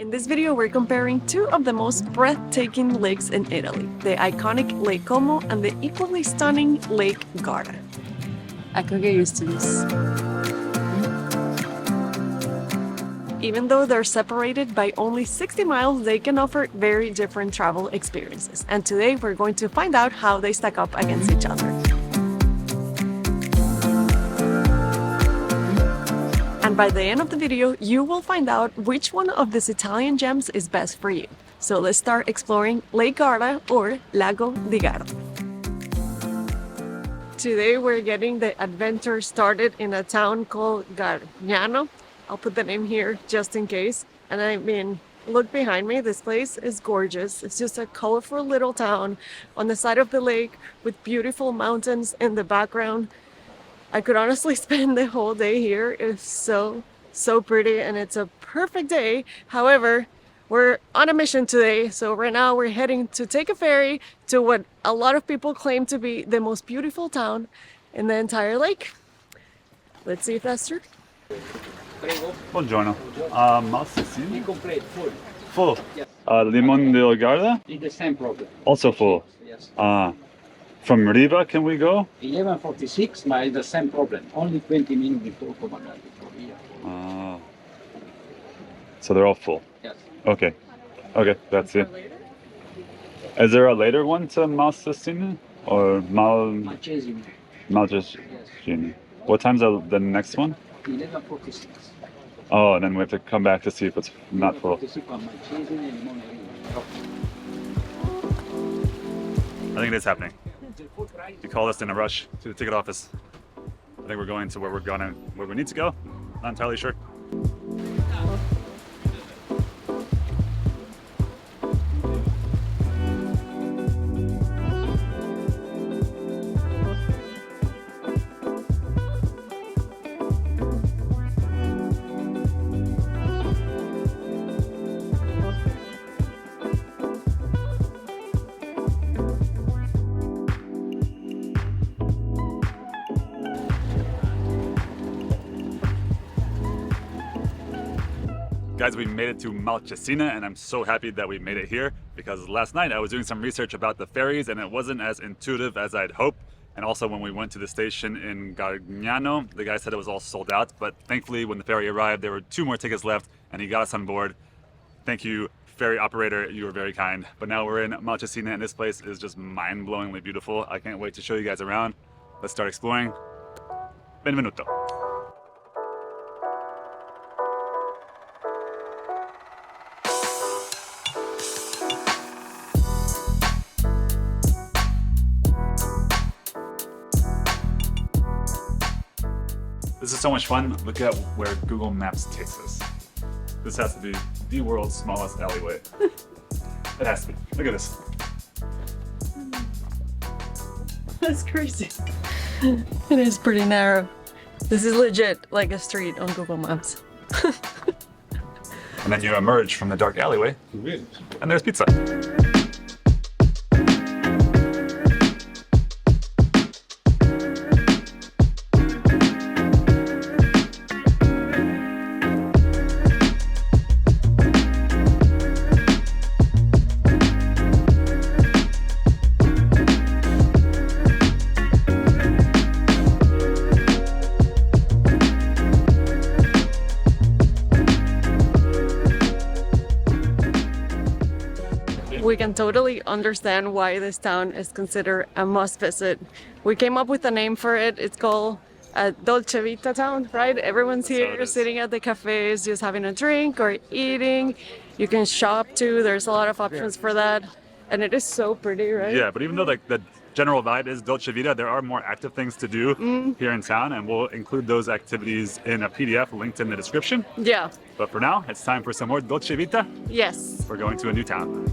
In this video, we're comparing two of the most breathtaking lakes in Italy, the iconic Lake Como and the equally stunning Lake Garda. I could get used to this. Even though they're separated by only 60 miles, they can offer very different travel experiences. And today, we're going to find out how they stack up against each other. And by the end of the video, you will find out which one of these Italian gems is best for you. So let's start exploring Lake Garda or Lago di Garda. Today we're getting the adventure started in a town called Garnano. I'll put the name here just in case. And I mean, look behind me, this place is gorgeous. It's just a colorful little town on the side of the lake with beautiful mountains in the background. I could honestly spend the whole day here. It's so pretty and it's a perfect day. However, we're on a mission today. So right now we're heading to take a ferry to what a lot of people claim to be the most beautiful town in the entire lake. Let's see if that's true. Buongiorno. Malcesine? Incomplete, full. Full. Yes. Limone de Garda? It's the same problem. Also full. Yes. From Riva, can we go? 11:46, but it's the same problem. Only 20 minutes before Como and Lake Garda. So they're all full. Yes. Okay. Okay, that's it. Is there a later one to Malcesine? Or Malcesine. Malcesine? What time's the next one? 11:46. Oh, and then we have to come back to see if it's not full. 11:46 on Malcesine and Limone. I think it is happening. He called us in a rush to the ticket office. I think we're going to where we need to go. Not entirely sure. Guys, we made it to Malcesine and I'm so happy that we made it here because last night I was doing some research about the ferries and it wasn't as intuitive as I'd hoped. And also when we went to the station in Gargnano, the guy said it was all sold out, but thankfully when the ferry arrived, there were 2 more tickets left and he got us on board. Thank you, ferry operator, you were very kind. But now we're in Malcesine and this place is just mind-blowingly beautiful. I can't wait to show you guys around. Let's start exploring. Benvenuto. This is so much fun. Look at where Google Maps takes us. This has to be the world's smallest alleyway. It has to be. Look at this. That's crazy. It is pretty narrow. This is legit like a street on Google Maps. And then you emerge from the dark alleyway, and there's pizza. We can totally understand why this town is considered a must visit. We came up with a name for it. It's called a Dolce Vita town, right? Everyone's here sitting at the cafes, just having a drink or eating. You can shop too. There's a lot of options for that. And it is so pretty, right? Yeah, but even though the general vibe is Dolce Vita, there are more active things to do here in town, and we'll include those activities in a PDF linked in the description. Yeah. But for now, it's time for some more Dolce Vita. Yes. We're going to a new town.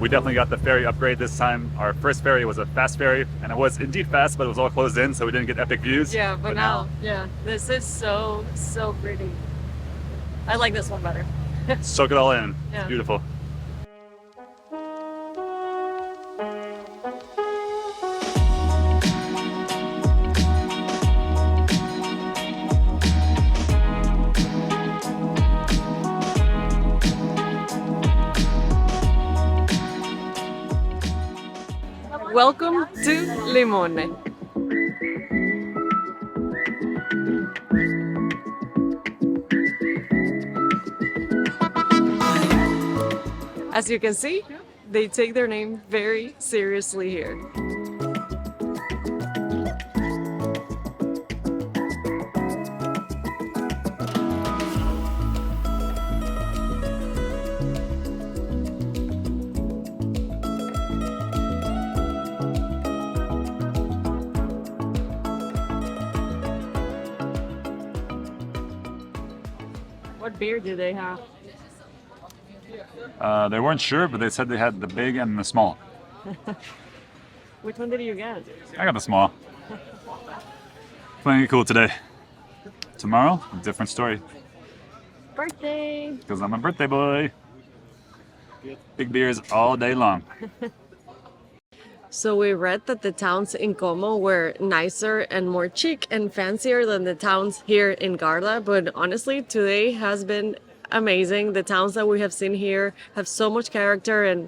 We definitely got the ferry upgrade this time. Our first ferry was a fast ferry, and it was indeed fast, but it was all closed in, so we didn't get epic views. Yeah, but now, yeah, this is so pretty. I like this one better. Soak it all in. Yeah. It's beautiful. Welcome to Limone. As you can see, they take their name very seriously here. What beer do they have? They weren't sure, but they said they had the big and the small. Which one did you get? I got the small. Playing it cool today. Tomorrow, a different story. Birthday! Because I'm a birthday boy. Big beers all day long. So we read that the towns in Como were nicer and more chic and fancier than the towns here in Garda, but honestly, today has been amazing. The towns that we have seen here have so much character, and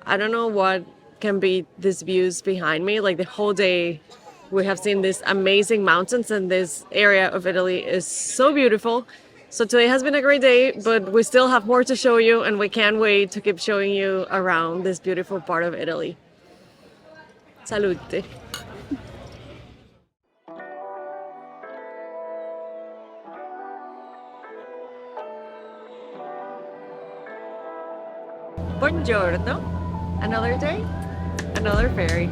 I don't know what can beat these views behind me. Like the whole day we have seen these amazing mountains, and this area of Italy is so beautiful. So today has been a great day, but we still have more to show you, and we can't wait to keep showing you around this beautiful part of Italy. Salute. Buongiorno. Another day, another ferry.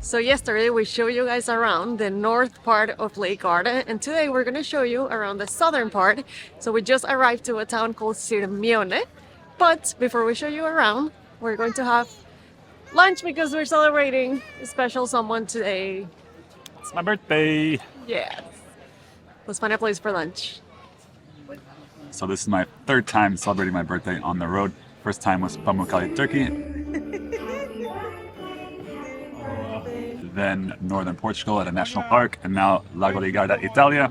So yesterday we showed you guys around the north part of Lake Garda, and today we're going to show you around the southern part. So we just arrived to a town called Sirmione, but before we show you around, we're going to have lunch because we're celebrating a special someone today. It's my birthday. Yes. Let's find a place for lunch. So this is my third time celebrating my birthday on the road. First time was Pamukkale, Turkey. Then northern Portugal at a national park, and now Lago di Garda, Italia.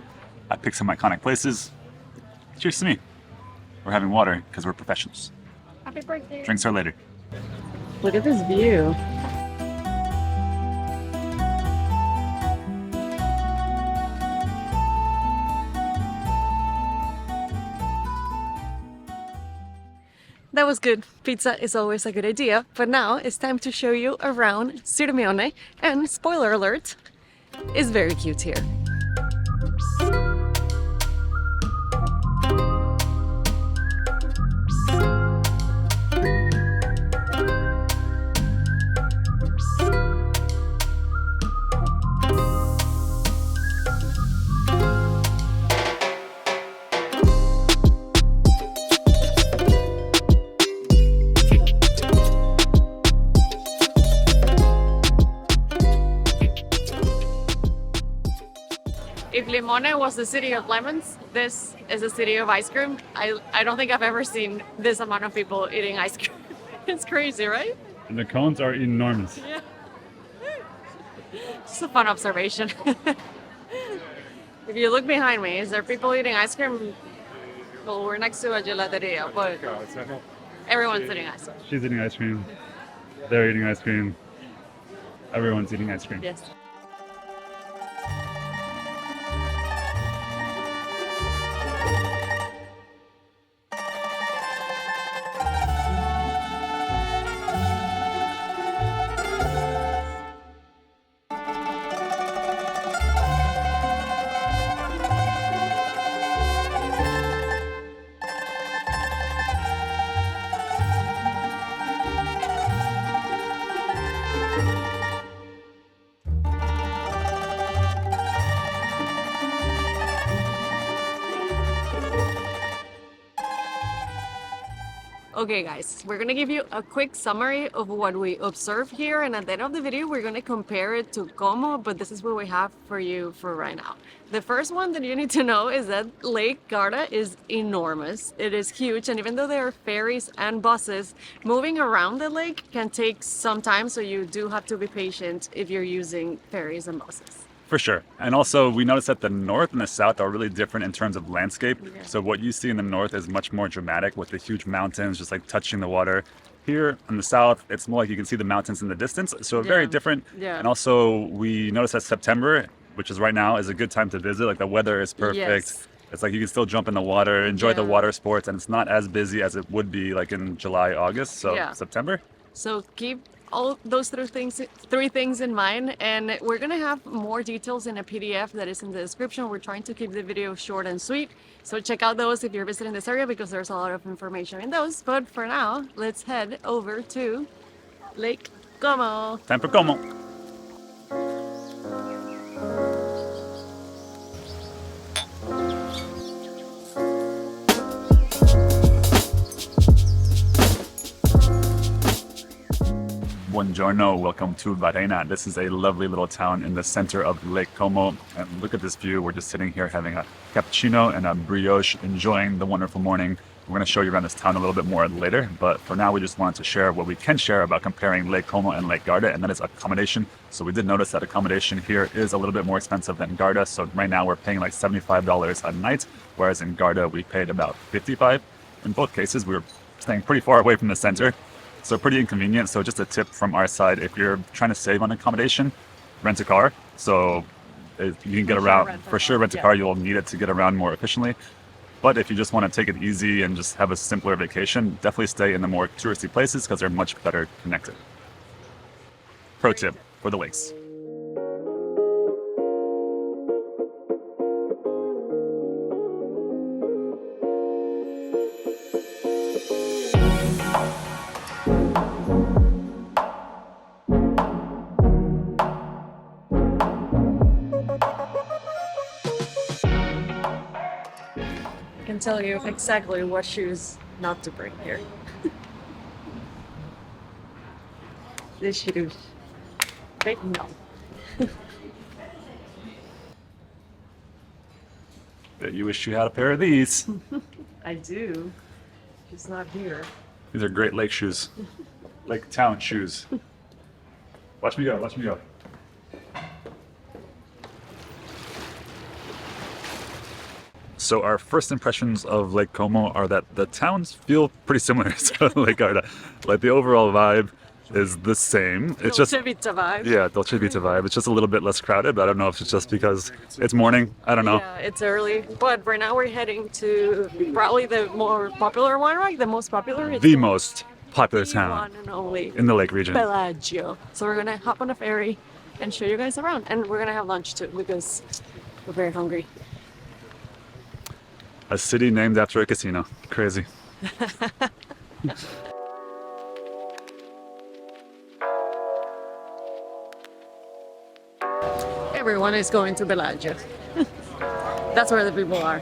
I picked some iconic places. Cheers to me. We're having water because we're professionals. Happy birthday. Drinks are later. Look at this view. That was good. Pizza is always a good idea, but now it's time to show you around Sirmione, and spoiler alert, it's very cute here. If Limone was the city of lemons, this is a city of ice cream. I don't think I've ever seen this amount of people eating ice cream. It's crazy, right? And the cones are enormous. Yeah. Just a fun observation. If you look behind me, is there people eating ice cream? Well, we're next to a gelateria, but everyone's eating ice cream. She's eating ice cream. They're eating ice cream. Everyone's eating ice cream. Yes. Okay guys, we're gonna give you a quick summary of what we observed here, and at the end of the video we're gonna compare it to Como, but this is what we have for you for right now. The first one that you need to know is that Lake Garda is enormous. It is huge, and even though there are ferries and buses, moving around the lake can take some time, so you do have to be patient if you're using ferries and buses. For sure. And also, we noticed that the north and the south are really different in terms of landscape. Yeah. So what you see in the north is much more dramatic with the huge mountains just like touching the water. Here in the south, it's more like you can see the mountains in the distance. So very different. Yeah. And also, we noticed that September, which is right now, is a good time to visit. Like the weather is perfect. Yes. It's like you can still jump in the water, enjoy the Yeah. water sports, and it's not as busy as it would be like in July, August. So Yeah. September. So keep all those three things in mind, and we're gonna have more details in a PDF that is in the description. We're trying to keep the video short and sweet, so check out those if you're visiting this area because there's a lot of information in those. But for now, let's head over to Lake Como. Time for Como. Buongiorno, welcome to Varenna. This is a lovely little town in the center of Lake Como. And look at this view. We're just sitting here having a cappuccino and a brioche, enjoying the wonderful morning. We're going to show you around this town a little bit more later, but for now we just wanted to share what we can share about comparing Lake Como and Lake Garda, and that is accommodation. So we did notice that accommodation here is a little bit more expensive than Garda. So right now we're paying like $75 a night, whereas in Garda we paid about $55. In both cases, we were staying pretty far away from the center. So pretty inconvenient. So just a tip from our side, if you're trying to save on accommodation, rent a car. So you can get around, for sure rent a car, you'll need it to get around more efficiently. But if you just want to take it easy and just have a simpler vacation, definitely stay in the more touristy places because they're much better connected. Pro tip for the lakes. I can tell you exactly what shoes not to bring here. These shoes. No. Bet you wish you had a pair of these. I do. It's not here. These are great lake shoes. Lake town shoes. Watch me go, watch me go. So our first impressions of Lake Como are that the towns feel pretty similar to Lake Garda. Like the overall vibe is the same. It's just Dolce Vita vibe. yeah, Dolce Vita vibe. It's just a little bit less crowded, but I don't know if it's just because it's morning. I don't know. Yeah, it's early. But right now we're heading to probably the more popular one, right? The most popular. It's The most popular the town one and only in the lake region. Bellagio. So we're gonna hop on a ferry and show you guys around, and we're gonna have lunch too because we're very hungry. A city named after a casino. Crazy. Everyone is going to Bellagio. That's where the people are.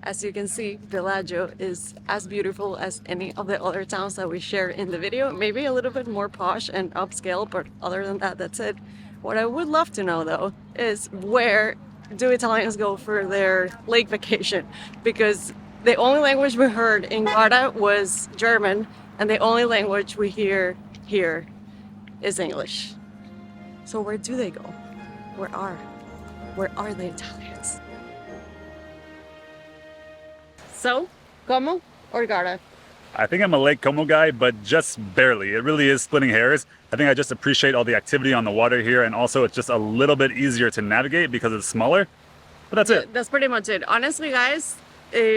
As you can see, Bellagio is as beautiful as any of the other towns that we share in the video. Maybe a little bit more posh and upscale, but other than that, that's it. What I would love to know though is where do Italians go for their lake vacation? Because the only language we heard in Garda was German, and the only language we hear here is English. So where do they go? Where are the Italians? So, Como or Garda? I think I'm a Lake Como guy, but just barely. It really is splitting hairs. I think I just appreciate all the activity on the water here, and also it's just a little bit easier to navigate because it's smaller. But that's it. That's pretty much it. Honestly, guys,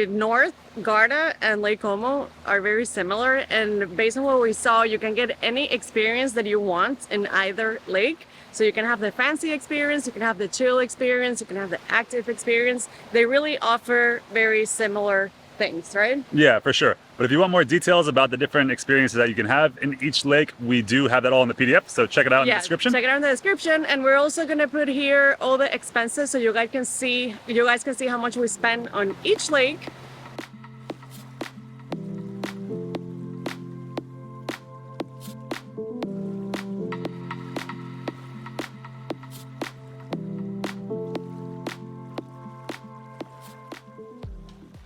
North Garda and Lake Como are very similar, and based on what we saw, you can get any experience that you want in either lake. So you can have the fancy experience, you can have the chill experience, you can have the active experience. They really offer very similar things, right? Yeah, for sure. But if you want more details about the different experiences that you can have in each lake, we do have that all in the PDF. So check it out in the description. Check it out in the description, and we're also gonna put here all the expenses so you guys can see how much we spend on each lake.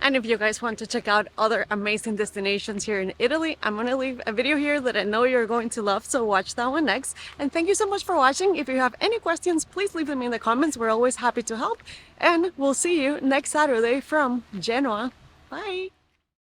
And if you guys want to check out other amazing destinations here in Italy, I'm gonna leave a video here that I know you're going to love, so watch that one next. And thank you so much for watching. If you have any questions, please leave them in the comments. We're always happy to help. And we'll see you next Saturday from Genoa. Bye!